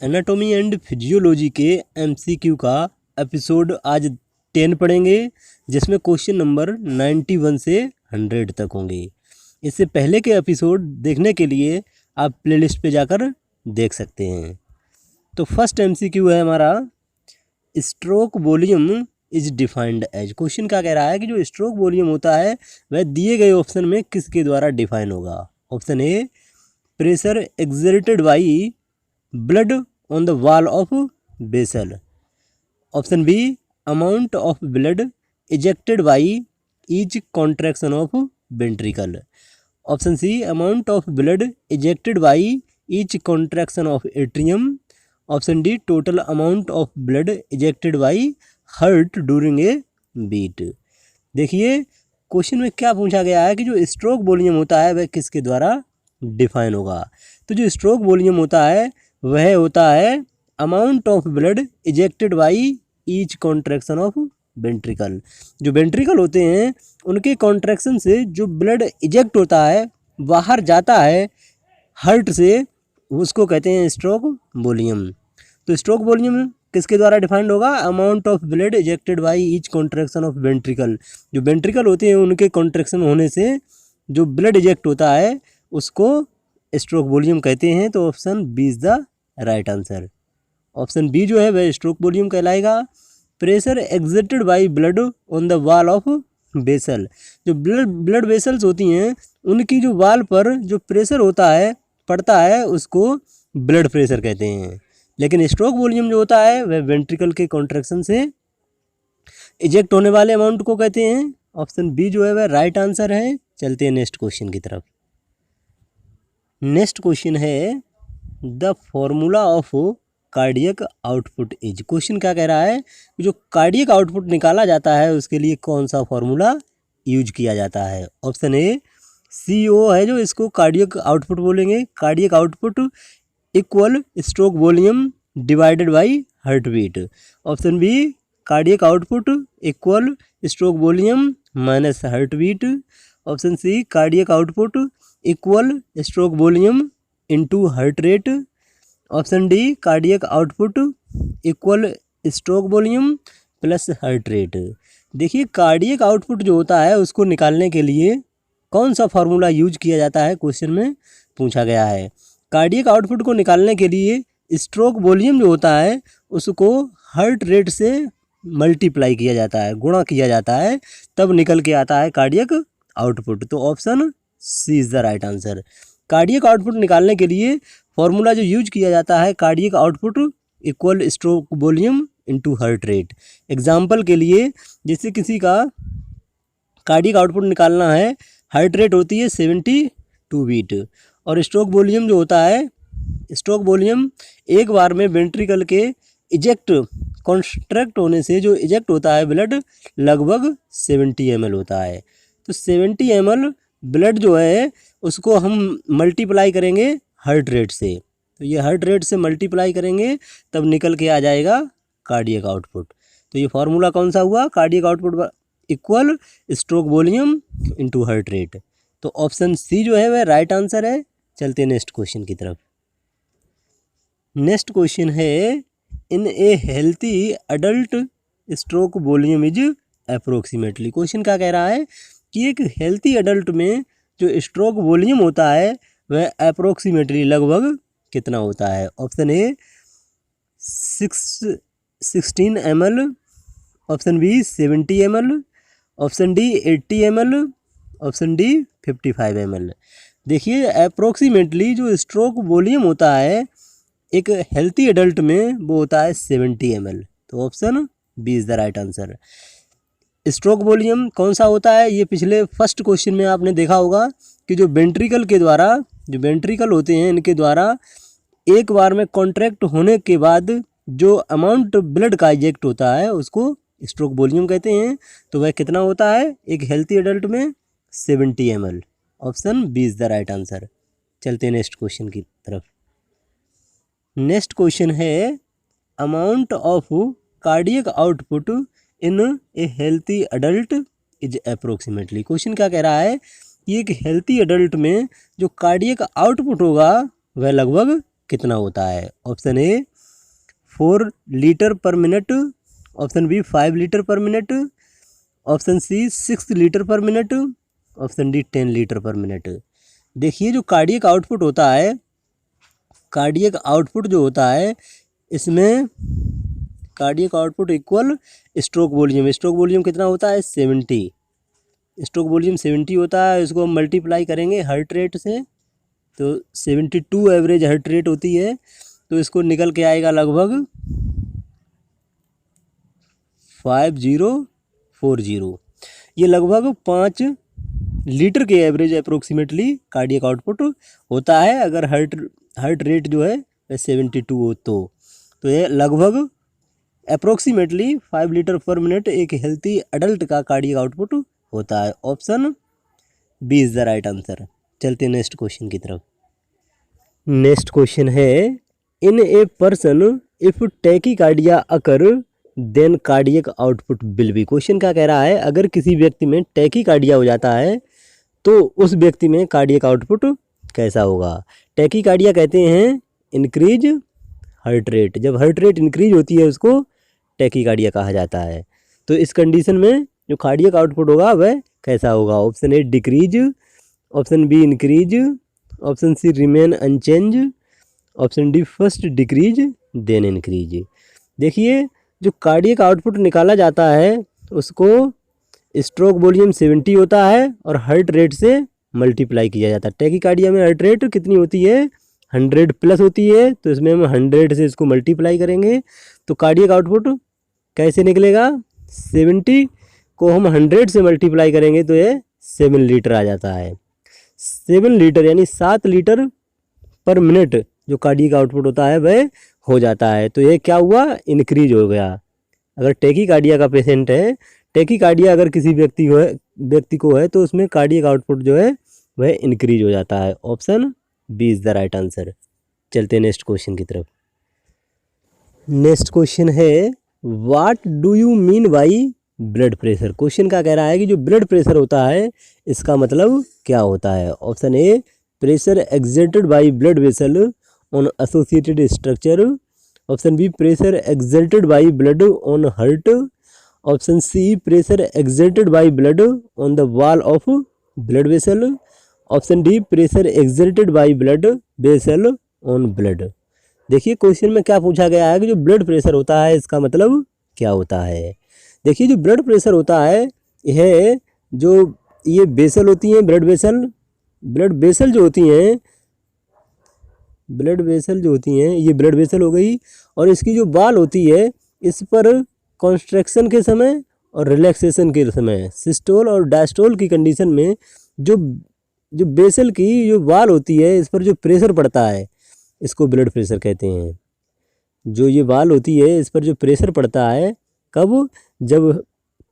Anatomy and physiology के MCQ का episode आज 10 पढ़ेंगे, जिसमें क्वेश्चन नंबर 91 से 100 तक होंगे। इससे पहले के एपिसोड देखने के लिए आप प्लेलिस्ट पे जाकर देख सकते हैं। तो फर्स्ट एमसीक्यू है हमारा, stroke volume is defined as. Question क्या कह रहा है कि जो स्ट्रोक वॉल्यूम होता है वह दिए गए ऑप्शन में किसके द्वारा डिफाइन होगा। Option A, pressure exerted by blood on the wall of vessel. Option B, amount of blood ejected by each contraction of ventricle. Option C, amount of blood ejected by each contraction of atrium. Option D, total amount of blood ejected by heart during a beat. देखिए question में क्या पूछा गया है कि जो stroke volume होता है वह किसके द्वारा डिफाइन होगा। तो जो स्ट्रोक वॉल्यूम होता है वह होता है amount of blood ejected by each contraction of ventricle. जो वेंट्रिकल होते हैं उनके कॉन्ट्रैक्शन से जो ब्लड इजेक्ट होता है, बाहर जाता है हार्ट से, उसको कहते हैं स्ट्रोक वॉल्यूम। तो स्ट्रोक वॉल्यूम किसके द्वारा डिफाइंड होगा, amount of blood ejected by each contraction of ventricle. जो वेंट्रिकल होते हैं उनके कॉन्ट्रैक्शन होने से जो ब्लड इजेक्ट होता है उसको स्ट्रोक वॉल्यूम कहते हैं। तो option B is the right answer. Option B जो है वह स्ट्रोक वॉल्यूम कहलाएगा। Pressure exerted by blood on the wall of vessel. जो ब्लड वेसल्स होती हैं उनकी जो वॉल पर जो प्रेशर होता है, पड़ता है, उसको ब्लड प्रेशर कहते हैं। लेकिन स्ट्रोक वॉल्यूम जो होता है वह वेंट्रिकल के कॉन्ट्रैक्शन से इजेक्ट होने वाले अमाउंट को कहते हैं। ऑप्शन बी जो है वह राइट आंसर है। चलते हैं नेक्स्ट क्वेश्चन की तरफ। नेक्स्ट क्वेश्चन है, the formula of cardiac output is. Question क्या कह रहा है, जो कार्डियक आउटपुट निकाला जाता है उसके लिए कौन सा फॉर्मूला यूज किया जाता है। ऑप्शन ए, CO है जो इसको कार्डियक आउटपुट बोलेंगे। Cardiac output equal stroke volume divided by heart beat. Option B, cardiac output equal stroke volume minus heart beat. Option C, cardiac output equal stroke volume into heart rate. Option D, cardiac output equal stroke volume plus heart rate. देखिए cardiac output जो होता है उसको निकालने के लिए कौन सा फार्मूला यूज किया जाता है, क्वेश्चन में पूछा गया है। कार्डियक आउटपुट को निकालने के लिए स्ट्रोक वॉल्यूम जो होता है उसको हार्ट रेट से मल्टीप्लाई किया जाता है, गुणा किया जाता है, तब निकल के आता है कार्डियक आउटपुट। तो option C is the right answer. Cardiac output निकालने के लिए फॉर्मूला जो यूज किया जाता है, cardiac output equal stroke volume into heart rate. Example के लिए जैसे किसी का कार्डियक आउटपुट निकालना है, हार्ट रेट होती है 72 बीट और स्ट्रोक वॉल्यूम जो होता है, स्ट्रोक वॉल्यूम एक बार में वेंट्रिकल के इजेक्ट कॉन्स्ट्रैक्ट होने से जो इजेक्ट होता है ब्लड लगभग 70 ml होता है। तो 70 ml ब्लड जो है उसको हम मल्टीप्लाई करेंगे हार्ट रेट से। तो ये हार्ट रेट से मल्टीप्लाई करेंगे तब निकल के आ जाएगा कार्डियक आउटपुट। तो ये फार्मूला कौन सा हुआ, cardiac output equal stroke volume into heart rate. तो ऑप्शन सी जो है वह राइट आंसर है। चलते हैं नेक्स्ट क्वेश्चन की तरफ। नेक्स्ट क्वेश्चन है, in a healthy adult stroke volume is approximately. Question क्या कह रहा है कि एक हेल्थी अडल्ट में जो स्ट्रोक वॉल्यूम होता है वह अप्रोक्सीमेटली लगभग कितना होता है। Option A 16 ml। Option B 70 ml। Option D 80 ml। Option D 55 ml। देखिए अप्रोक्सीमेटली जो स्ट्रोक वॉल्यूम होता है एक हेल्थी अडल्ट में वो होता है 70 ml। तो option B is the right answer. Stroke volume कौन सा होता है, ये पिछले फर्स्ट क्वेश्चन में आपने देखा होगा कि जो वेंट्रिकल के द्वारा, जो वेंट्रिकल होते हैं इनके द्वारा एक बार में कॉन्ट्रैक्ट होने के बाद जो अमाउंट ब्लड का इजेक्ट होता है उसको स्ट्रोक वॉल्यूम कहते हैं। तो वह कितना होता है एक हेल्थी अडल्ट में, 70 ml। Option B is the right answer. चलते हैं नेक्स्ट क्वेश्चन की तरफ। नेक्स्ट क्वेश्चन है, amount of cardiac output in a healthy adult is approximately. Question क्या कह रहा है कि एक हेल्थी अडल्ट में जो कार्डियक आउटपुट होगा वह लगभग कितना होता है? Option A 4 litre per minute, option B 5 litre per minute, option C 6 litre per minute, option D 10 litre per minute. देखिए जो कार्डियक आउटपुट होता है, कार्डियक आउटपुट जो होता है इसमें cardiac output equal stroke volume, stroke volume कितना होता है? 70, स्ट्रोक वॉल्यूम 70 होता है। इसको हम मल्टीप्लाई करेंगे हार्ट रेट से, तो 72 एवरेज हार्ट रेट होती है, तो इसको निकल के आएगा लगभग 5040। ये लगभग 5 लीटर के एवरेज अप्रोक्सीमेटली कार्डियक आउटपुट होता है अगर हार्ट रेट जो है 72 हो तो ये लगभग अप्रोक्सीमेटली 5 लीटर पर मिनट एक हेल्थी अडल्ट का कार्डियक आउटपुट होता है। Option B is the right answer. चलते हैं नेक्स्ट क्वेश्चन की तरफ। नेक्स्ट क्वेश्चन है, in a person if tachycardia occur then cardiac output will be. Question क्या कह रहा है, अगर किसी व्यक्ति में टैकीकार्डिया हो जाता है तो उस व्यक्ति में कार्डियक आउटपुट कैसा होगा? टैकीकार्डिया कहते हैं इंक्रीज हार्ट रेट, जब हार्ट रेट इंक्रीज होती है उसको टैकीकार्डिया कहा जाता है। तो इस कंडीशन में जो कार्डियक आउटपुट होगा वह कैसा होगा? Option A decrease, option B increase, option C remain unchange, option D first decrease then increase. देखिए जो कार्डियक आउटपुट निकाला जाता है उसको स्ट्रोक वॉल्यूम 70 होता है और हार्ट रेट से मल्टीप्लाई किया जाता है। टैकीकार्डिया में हार्ट रेट कितनी होती है? 100 प्लस होती है, तो इसमें हम 100 से इसको मल्टीप्लाई करेंगे तो कार्डियक आउटपुट कैसे निकलेगा? 70 को हम 100 से मल्टीप्लाई करेंगे तो ये 7 लीटर आ जाता है। 7 लीटर यानी 7 लीटर पर मिनट जो कार्डियक आउटपुट होता है वह हो जाता है। तो ये क्या हुआ? इंक्रीज हो गया। अगर टैकीकार्डिया का पेशेंट है, टैकीकार्डिया अगर किसी व्यक्ति को है तो उसमें कार्डियक आउटपुट जो है वह इंक्रीज हो जाता है। Option B is the right answer. चलते हैं नेक्स्ट क्वेश्चन की तरफ। नेक्स्ट क्वेश्चन है, what do you mean by blood pressure. Question क्या कह रहा है कि जो ब्लड प्रेशर होता है इसका मतलब क्या होता है? Option A pressure exerted by blood vessel on associated structure, option B pressure exerted by blood on heart, option C pressure exerted by blood on the wall of blood vessel, option D pressure exerted by blood vessel on blood. देखिए question में क्या पूछा गया है कि जो blood pressure होता है इसका मतलब क्या होता है। देखिए जो ब्लड प्रेशर होता है यह जो ये वेसल होती हैं, ब्लड वेसल जो होती हैं, ये ब्लड वेसल हो गई, और इसकी जो वॉल होती है इस पर कॉन्स्ट्रक्शन के समय और रिलैक्सेशन के समय, सिस्टोल और डायस्टोल की कंडीशन में जो वेसल की जो वॉल होती है इस पर जो प्रेशर पड़ता है इसको ब्लड प्रेशर कहते हैं। जो ये वॉल होती है इस पर जो प्रेशर पड़ता है कब? जब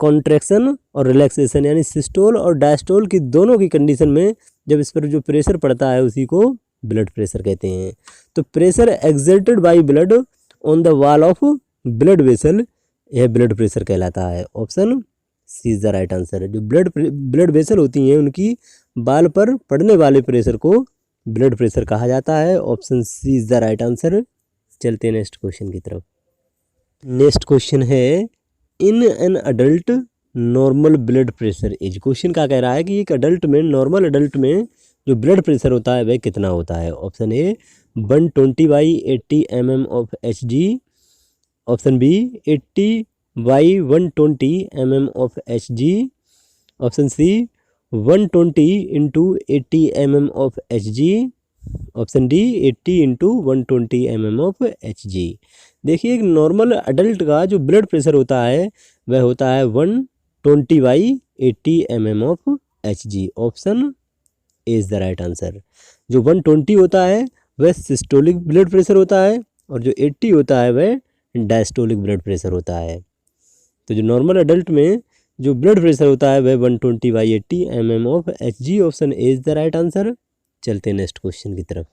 कॉन्ट्रैक्शन और रिलैक्सेशन यानी सिस्टोल और डायस्टोल की दोनों की कंडीशन में जब इस पर जो प्रेशर पड़ता है उसी को ब्लड प्रेशर कहते हैं। तो pressure exerted by blood on the wall of blood vessel यह ब्लड प्रेशर कहलाता है। Option C is the right answer. जो ब्लड वेसल होती हैं उनकी बाल पर पड़ने वाले प्रेशर को ब्लड प्रेशर कहा जाता है। Option C is the right answer. चलते हैं नेक्स्ट क्वेश्चन की तरफ। नेक्स्ट क्वेश्चन है, in an adult normal blood pressure is. Question क्या कह रहा है कि एक अडल्ट में, नॉर्मल अडल्ट में जो ब्लड प्रेशर होता है वह कितना होता है। Option A 120/80 mm of Hg, option B 80/120 mm of Hg, option C 120 × 80 mm of Hg, option D 80 × 120 mm of Hg। देखिए एक नॉर्मल अडल्ट का जो ब्लड प्रेशर होता है वह होता है 120/80 mm of Hg। Option A is the right answer. जो 120 होता है वह सिस्टोलिक ब्लड प्रेशर होता है और जो 80 होता है वह डायस्टोलिक ब्लड प्रेशर होता है। तो जो नॉर्मल अडल्ट में जो ब्लड प्रेशर होता है वह 120/80 mm of Hg। Option A is the right answer. चलते हैं नेक्स्ट क्वेश्चन की तरफ।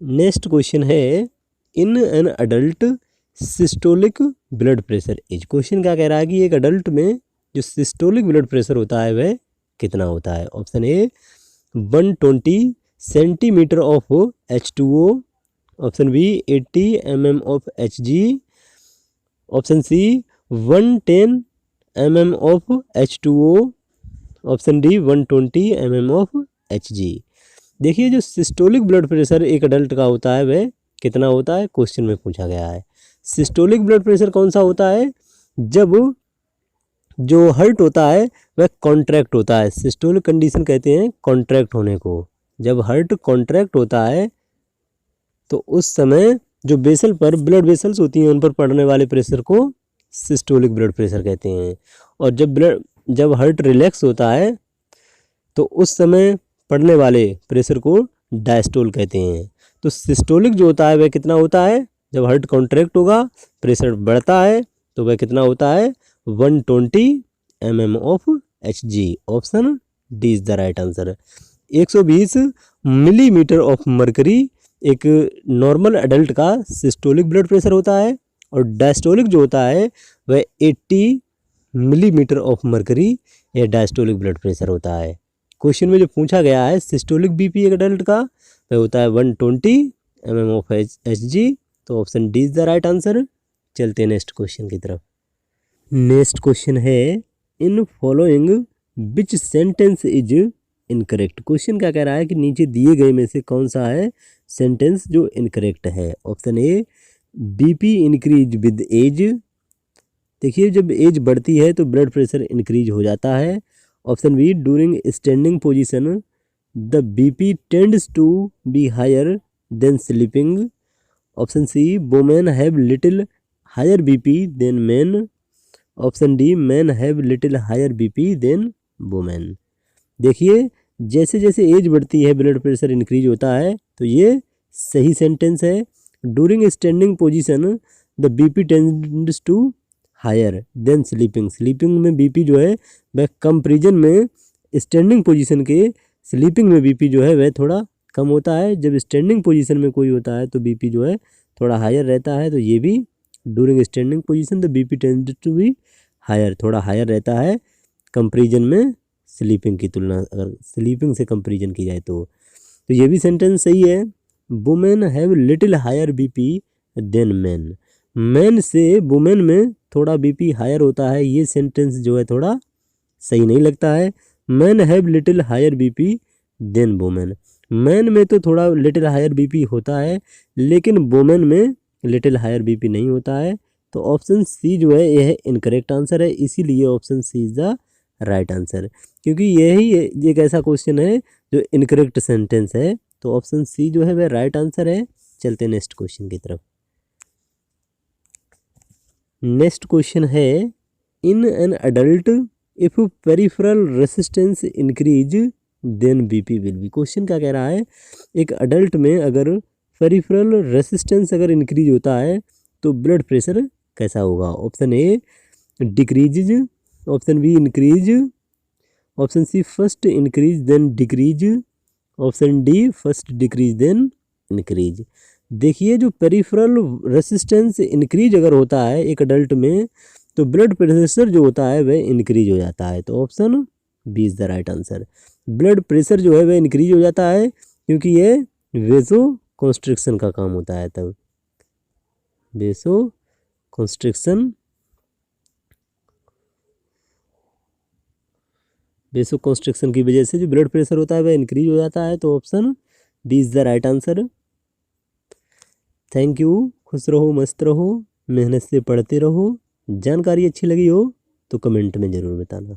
नेक्स्ट क्वेश्चन है, in an adult systolic blood pressure is. Question क्या कह रहा है कि एक अडल्ट में जो सिस्टोलिक ब्लड प्रेशर होता है वह कितना होता है। Option A 120 centimetre of H2O, option B 80 mm of Hg, option C 110 mm of H2O, option D 120 mm of Hg। देखिए जो सिस्टोलिक ब्लड प्रेशर एक अडल्ट का होता है वह कितना होता है, क्वेश्चन में पूछा गया है। सिस्टोलिक ब्लड प्रेशर कौन सा होता है, जब जो हार्ट होता है वह कॉन्ट्रैक्ट होता है। सिस्टोलिक कंडीशन कहते हैं कॉन्ट्रैक्ट होने को। जब हार्ट कॉन्ट्रैक्ट होता है तो उस समय जो वेसल पर ब्लड वेसल्स होती हैं उन पर पड़ने वाले प्रेशर को सिस्टोलिक ब्लड प्रेशर कहते हैं। और जब हार्ट रिलैक्स होता है तो उस समय पड़ने वाले प्रेशर को डायस्टोल कहते हैं। तो सिस्टोलिक जो होता है वह कितना होता है, जब हार्ट कॉन्ट्रैक्ट होगा प्रेशर बढ़ता है तो वह कितना होता है 120 mm of Hg। Option D is the right answer. 120 millimetre of mercury एक नॉर्मल एडल्ट का सिस्टोलिक ब्लड प्रेशर होता है, और डायस्टोलिक जो होता है वह 80 मिलीमीटर ऑफ मरकरी यह डायस्टोलिक ब्लड प्रेशर होता है। क्वेश्चन में जो पूछा गया है सिस्टोलिक बीपी एक एडल्ट का वह होता है 120 mm ऑफ Hg। तो option D is the right answer. चलते हैं नेक्स्ट क्वेश्चन की तरफ। नेक्स्ट क्वेश्चन है in following which sentence is incorrect. Question क्या कह रहा है कि नीचे दिए गए में से कौन सा है सेंटेंस जो इनकरेक्ट है। Option A BP increase with age. देखिए जब एज बढ़ती है तो ब्लड प्रेशर इंक्रीज हो जाता है। Option B during standing position the BP tends to be higher than sleeping. Option C women have little higher BP than men. Option D man have little higher BP than women. देखिए जैसे जैसे as बढ़ती है blood pressure increase होता है, तो ये सही सेंटेंस है। During standing position the BP tends to higher than sleeping. Sleeping में बीपी जो है वह कंपैरिजन में स्टैंडिंग पोजीशन के स्लीपिंग में बीपी जो है वह थोड़ा कम होता है। जब स्टैंडिंग पोजीशन में कोई होता है तो बीपी जो है थोड़ा हायर रहता है। तो ये भी during standing position the BP tends to be higher, थोड़ा हायर रहता है कंपैरिजन में स्लीपिंग की तुलना, अगर स्लीपिंग से कंपैरिजन की जाए तो ये भी सेंटेंस सही है। Women have little higher BP than man. Man से वुमेन में थोड़ा बीपी हायर होता है, ये सेंटेंस जो है थोड़ा सही नहीं लगता है। Man have little higher BP than women. Man में तो थोड़ा लिटिल हायर बीपी होता है, लेकिन वुमेन में लिटिल हायर बीपी नहीं होता है। तो ऑप्शन सी जो है यह इनकरेक्ट आंसर है, इसीलिए option C is the right answer, क्योंकि यही एक ऐसा क्वेश्चन है जो इनकरेक्ट सेंटेंस है। तो ऑप्शन सी जो है वह राइट आंसर है। चलते हैं नेक्स्ट क्वेश्चन की तरफ। नेक्स्ट क्वेश्चन है in an adult if peripheral resistance increase then BP will be. Question क्या कह रहा है, एक अडल्ट में अगर पेरिफेरल रेसिस्टेंस अगर इंक्रीज होता है तो ब्लड प्रेशर कैसा होगा। Option A decrease, option B increase, option C first increase then decrease, option D first decrease then increase. देखिए जो पेरिफेरल रेसिस्टेंस इंक्रीज अगर होता है एक अडल्ट में तो ब्लड प्रेशर जो होता है वह इंक्रीज हो जाता है। तो option B is the right answer. Blood pressure जो है वह इंक्रीज हो जाता है क्योंकि ये वेसो कॉन्स्ट्रिक्शन का काम होता है। तब वेसो कॉन्स्ट्रिक्शन की वजह से जो ब्लड प्रेशर होता है वह इंक्रीज हो जाता है। तो option B is the right answer. Thank you. खुश रहो, मस्त रहो, मेहनत से पढ़ते रहो। जानकारी अच्छी लगी हो तो कमेंट में ज़रूर बताना।